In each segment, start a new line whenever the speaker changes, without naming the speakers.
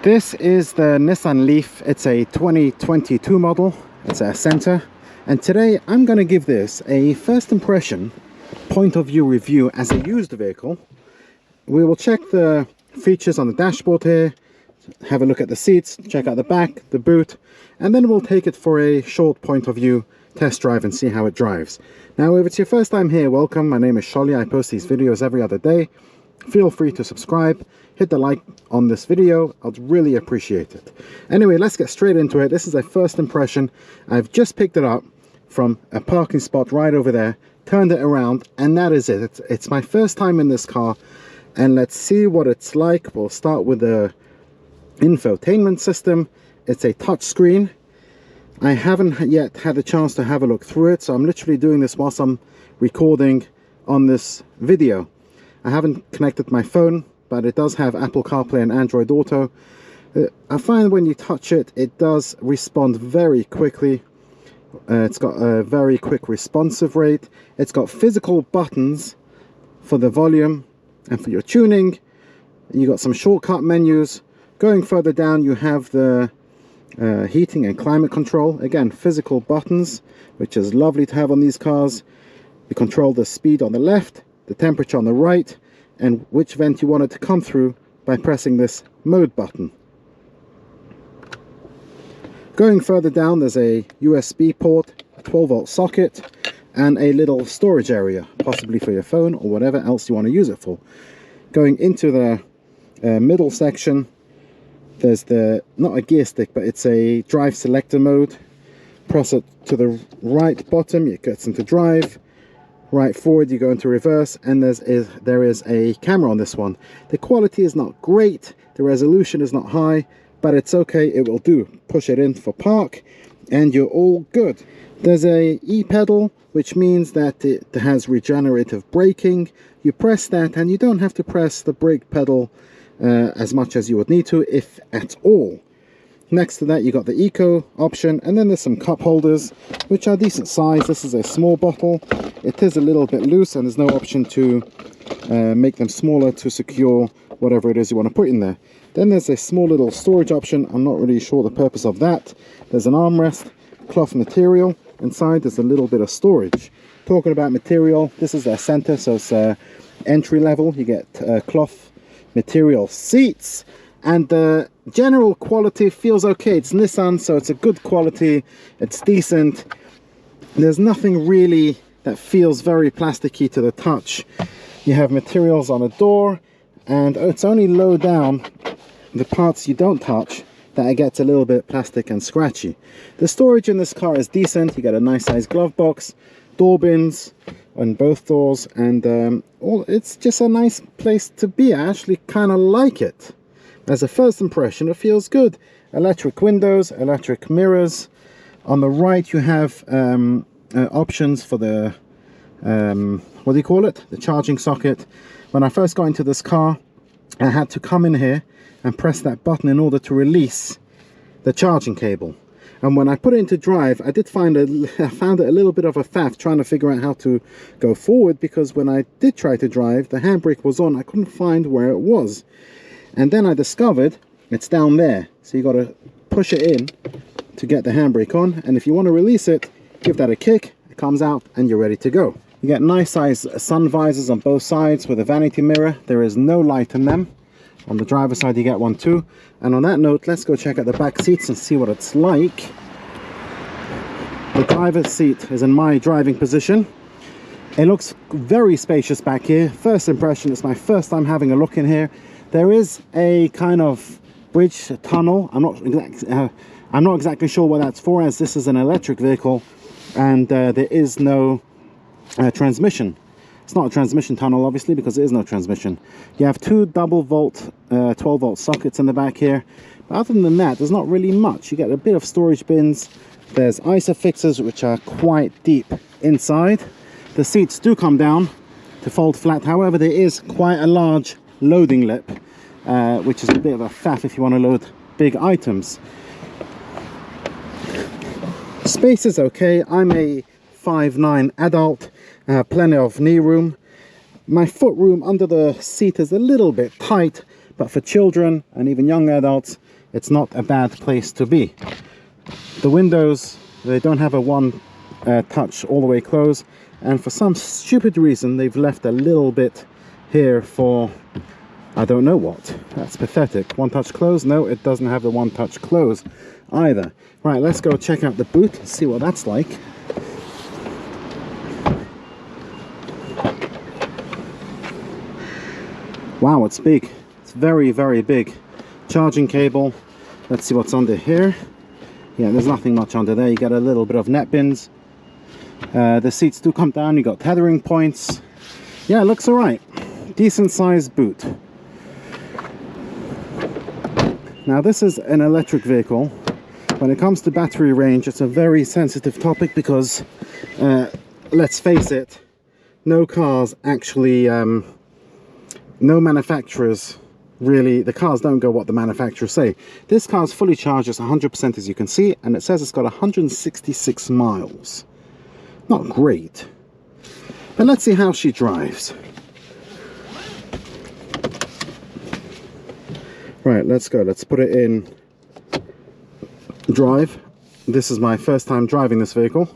This is the Nissan Leaf. It's a 2022 model. It's a Acenta. And today I'm going to give this a first impression point of view review as a used vehicle. We will check the features on the dashboard here, have a look at the seats, check out the back, the boot, and then we'll take it for a short point of view test drive and see how it drives. Now, if it's your first time here, welcome. My name is Sholly. I post these videos every other day. Feel free to subscribe, hit the like on this video. I'd really appreciate it. Anyway, let's get straight into it. This is a first impression. I've just picked it up from a parking spot right over there, turned it around, and that is it. It's my first time in this car, and let's see what it's like. We'll start with the infotainment system. It's a touch screen. I haven't yet had the chance to have a look through it, so I'm literally doing this whilst I'm recording on this video. I haven't connected my phone, but it does have Apple CarPlay and Android Auto. I find when you touch it, it does respond very quickly. It's got a very quick responsive rate. It's got physical buttons for the volume and for your tuning. You got some shortcut menus. Going further down, you have the heating and climate control. Again, physical buttons, which is lovely to have on these cars. You control the speed on the left, the temperature on the right, and which vent you want it to come through by pressing this mode button. Going further down, there's a USB port, a 12-volt socket, and a little storage area, possibly for your phone or whatever else you want to use it for. Going into the middle section, there's not a gear stick, but it's a drive selector mode. Press it to the right bottom, it gets into drive. Right forward, you go into reverse, and there is a camera on this one. The quality is not great, the resolution is not high, but it's okay, it will do. Push it in for park, and you're all good. There's a e-pedal, which means that it has regenerative braking. You press that, and you don't have to press the brake pedal as much as you would need to, if at all. Next to that, you got the eco option, and then there's some cup holders, which are decent size. This is a small bottle. It is a little bit loose, and there's no option to make them smaller to secure whatever it is you want to put in there. Then there's a small little storage option. I'm not really sure the purpose of that. There's an armrest, cloth material. Inside there's a little bit of storage. Talking about material, this is their center, so it's entry level. You get cloth material seats. And the general quality feels okay. It's Nissan, so it's a good quality. It's decent. There's nothing really that feels very plasticky to the touch. You have materials on the door, and it's only low down, the parts you don't touch, that it gets a little bit plastic and scratchy. The storage in this car is decent. You get a nice size glove box, door bins on both doors, and it's just a nice place to be. I actually kind of like it. As a first impression, it feels good. Electric windows, electric mirrors. On the right, you have options for the, what do you call it? The charging socket. When I first got into this car, I had to come in here and press that button in order to release the charging cable. And when I put it into drive, I found it a little bit of a faff trying to figure out how to go forward, because when I did try to drive, the handbrake was on. I couldn't find where it was. And then I discovered it's down there, so you got to push it in to get the handbrake on, and if you want to release it, give that a kick, it comes out, and you're ready to go. You get nice size sun visors on both sides with a vanity mirror. There is no light in them. On the driver's side you get one too. And on that note, let's go check out the back seats and see what it's like. The driver's seat is in my driving position. It looks very spacious back here. First impression, it's my first time having a look in here. There is a kind of bridge tunnel. I'm not exactly sure what that's for, as this is an electric vehicle, and there is no transmission. It's not a transmission tunnel, obviously, because there is no transmission. You have two double volt 12-volt sockets in the back here. But other than that, there's not really much. You get a bit of storage bins. There's isofixers, which are quite deep inside. The seats do come down to fold flat. However, there is quite a large loading lip, which is a bit of a faff if you want to load big items. Space is okay. I'm a 5'9" adult, plenty of knee room. My foot room under the seat is a little bit tight, but for children and even young adults, it's not a bad place to be. The windows, they don't have a one touch all the way close, and for some stupid reason they've left a little bit here for I don't know what. That's pathetic. One touch close? No, it doesn't have the one touch close either. Right, let's go check out the boot, see what that's like. Wow, it's big. It's very, very big. Charging cable. Let's see what's under here. Yeah, there's nothing much under there. You get a little bit of net bins. The seats do come down. You got tethering points. Yeah, it looks alright. Decent sized boot. Now this is an electric vehicle. When it comes to battery range, it's a very sensitive topic because let's face it, no cars actually, no manufacturers really, the cars don't go what the manufacturers say. This car is fully charged, it's 100% as you can see, and it says it's got 166 miles. Not great. But let's see how she drives. Right, let's go. Let's put it in drive. This is my first time driving this vehicle.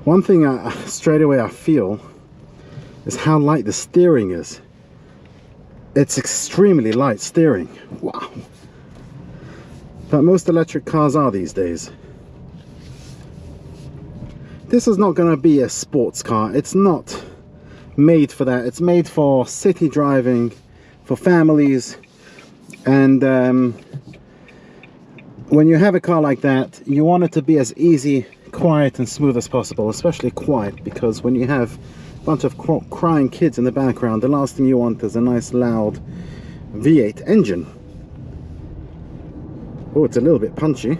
One thing straight away I feel is how light the steering is. It's extremely light steering. Wow. But most electric cars are these days. This is not going to be a sports car. It's not made for that. It's made for city driving, for families, and when you have a car like that, you want it to be as easy, quiet and smooth as possible, especially quiet, because when you have a bunch of crying kids in the background, the last thing you want is a nice loud V8 engine. Oh, it's a little bit punchy.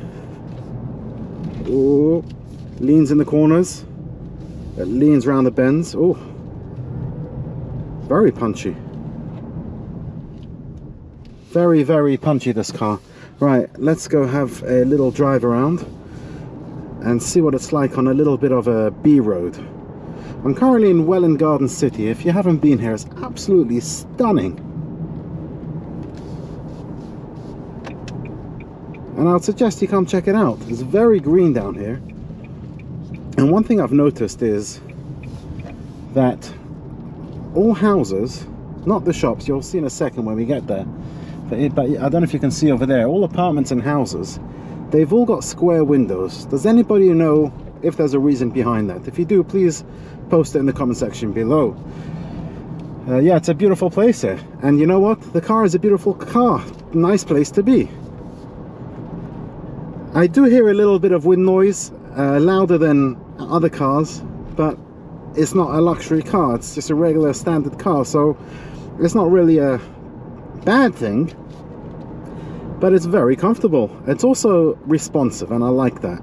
Oh, leans in the corners, it leans around the bends. Oh, very punchy. Very, very punchy, this car. Right, let's go have a little drive around and see what it's like on a little bit of a B road. I'm currently in Welwyn Garden City. If you haven't been here, it's absolutely stunning. And I'd suggest you come check it out. It's very green down here. And one thing I've noticed is that all houses, not the shops, you'll see in a second when we get there, but I don't know if you can see over there, all apartments and houses, they've all got square windows. Does anybody know if there's a reason behind that? If you do, please post it in the comment section below. Yeah, it's a beautiful place here, and you know what, the car is a beautiful car. Nice place to be. I do hear a little bit of wind noise, louder than other cars, but it's not a luxury car, it's just a regular standard car, so it's not really a bad thing, but it's very comfortable. It's also responsive, and I like that.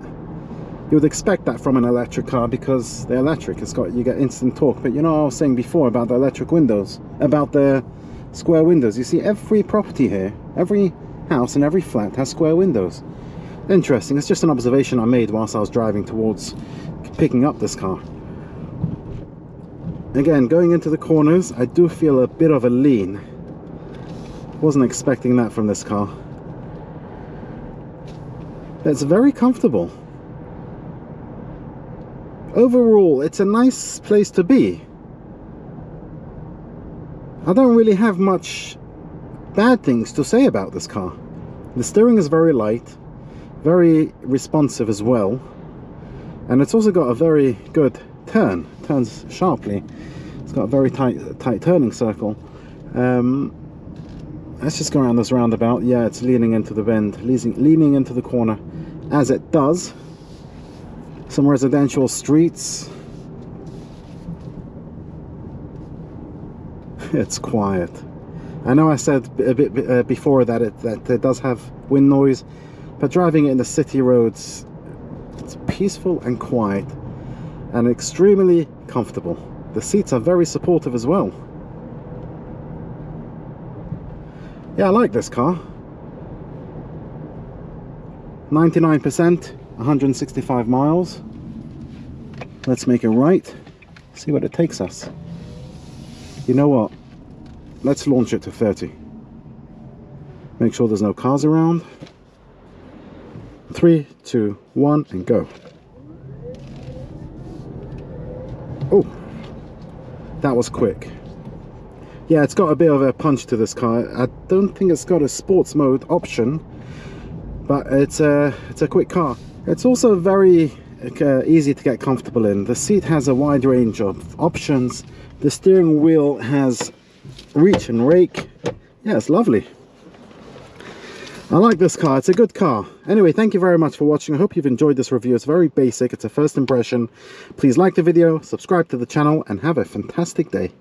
You would expect that from an electric car because the electric has got, you get instant torque. But you know, I was saying before about the electric windows, about the square windows. You see, every property here, every house and every flat has square windows. Interesting. It's just an observation I made whilst I was driving towards picking up this car. Again, going into the corners, I do feel a bit of a lean. Wasn't expecting that from this car. It's very comfortable. Overall, it's a nice place to be. I don't really have much bad things to say about this car. The steering is very light, very responsive as well, and it's also got a very good turn. Turns sharply. It's got a very tight turning circle. Let's just go around this roundabout. Yeah, it's leaning into the bend, leaning into the corner, as it does. Some residential streets. It's quiet. I know I said a bit before that it does have wind noise, but driving it in the city roads, it's peaceful and quiet and extremely comfortable. The seats are very supportive as well. Yeah, I like this car. 99%, 165 miles. Let's make a right, see what it takes us. You know what? Let's launch it to 30. Make sure there's no cars around. 3, 2, 1, and go. Oh, that was quick. Yeah, it's got a bit of a punch to this car. I don't think it's got a sports mode option, but it's a quick car. It's also very easy to get comfortable in. The seat has a wide range of options. The steering wheel has reach and rake. Yeah, it's lovely. I like this car. It's a good car. Anyway, thank you very much for watching. I hope you've enjoyed this review. It's very basic. It's a first impression. Please like the video, subscribe to the channel, and have a fantastic day.